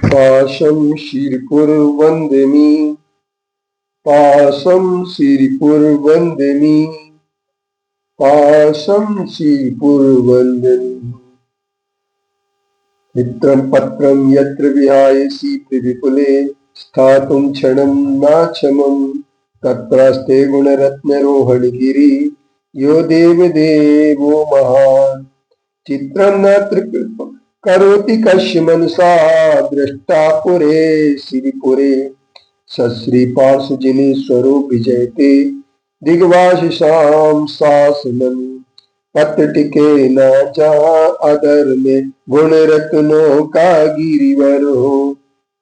पाशं शिरपुर्वन्दिनी पाशं शिरपुर्वन्दिनी पाशं शिरपुर्वन्दिनी मित्रं पत्रं यत्र विहायसि पृथिविकुले स्थातुं क्षणं नाक्षमं तत्रास्ते गुणरत्नरोहणगिरि यो देवदेवो महान् चित्रं न करोति कस्य मनसा दृष्टा पुरे श्रीपुरे सश्रीपार्श्वजिनेश्वरो विजयते दिग्वासिषां शासनम् पत्र टिके न जहाँ अदर में गुण रत्नों का गिरिवर हो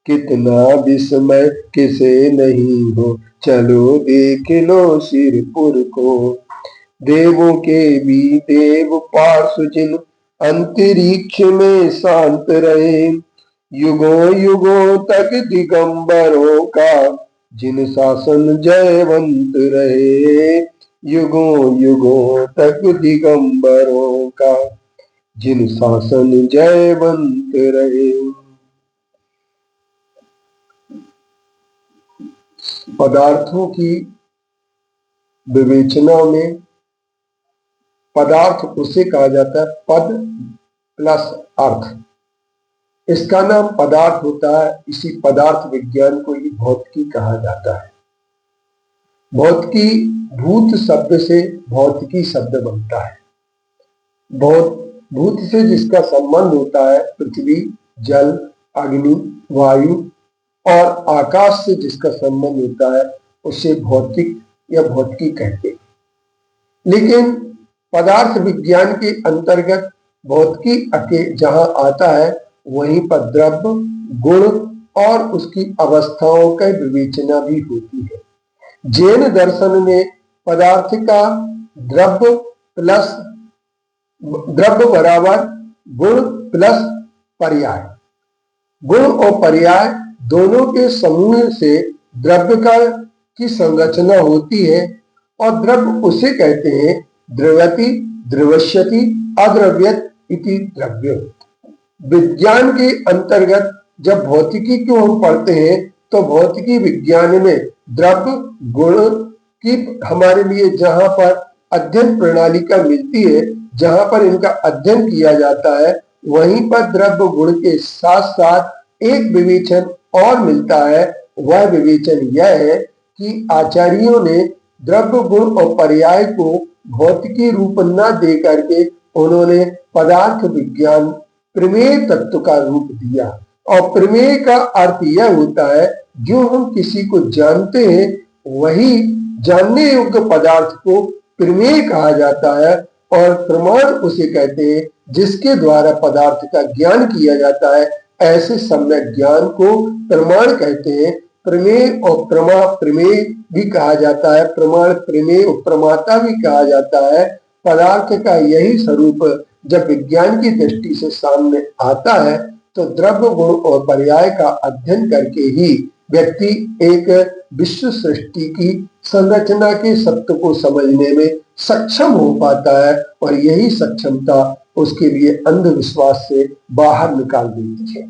कितना विस्मय किसे नहीं हो चलो देख लो सिरपुर को देवों के भी देव पार्श्व जिन अंतरिक्ष में शांत रहे युगों युगों तक दिगंबरों का जिन शासन जयवंत रहे युगों युगों तक दिगंबरों का जिन शासन जयवंत रहे। पदार्थों की विवेचना में पदार्थ उसे कहा जाता है पद प्लस अर्थ। इसका नाम पदार्थ होता है, इसी पदार्थ विज्ञान को ही भौतिकी कहा जाता है। भौतिकी भूत शब्द से भौतिकी शब्द बनता है। भूत से जिसका संबंध होता है पृथ्वी, जल, अग्नि, वायु और आकाश से जिसका संबंध होता है उसे भौतिक या भौतिकी कहते हैं। लेकिन पदार्थ विज्ञान के अंतर्गत भौतिकी जहां आता है वहीं पर द्रव्य, गुण और उसकी अवस्थाओं का विवेचना भी होती है। जैन दर्शन में पदार्थ का द्रव्य बराबर गुण प्लस पर्याय, गुण और पर्याय दोनों के समूह से द्रव्य की संरचना होती है और द्रव्य उसे कहते हैं द्रव्यति, द्रवश्यति, अद्रव्यत इति द्रव्य। विज्ञान के अंतर्गत जब भौतिकी को हम पढ़ते हैं तो भौतिकी विज्ञान में द्रव्य गुण की हमारे लिए जहां पर अध्ययन प्रणालिका मिलती है, जहां पर इनका अध्ययन किया जाता है, वहीं पर द्रव्य गुण के साथ साथ एक विवेचन और मिलता है। वह विवेचन यह है कि आचार्यों ने द्रव्य गुण और पर्याय को भौतिकी रूप न दे करके उन्होंने पदार्थ विज्ञान प्रमेय तत्व का रूप दिया। और प्रमेय का अर्थ यह होता है जो हम किसी को जानते हैं वही जानने योग्य पदार्थ को प्रमेय कहा जाता है और प्रमाण उसे कहते हैं जिसके द्वारा पदार्थ का ज्ञान किया जाता है। ऐसे सम्यक ज्ञान को प्रमाण कहते हैं। प्रमेय और प्रमेय भी कहा जाता है, प्रमाण प्रमेय और प्रमाता भी कहा जाता है। पदार्थ का यही स्वरूप जब विज्ञान की दृष्टि से सामने आता है तो द्रव्य गुण और पर्याय का अध्ययन करके ही व्यक्ति एक विश्व सृष्टि की संरचना के सत्य को समझने में सक्षम हो पाता है और यही सक्षमता उसके लिए अंधविश्वास से बाहर निकाल देती है।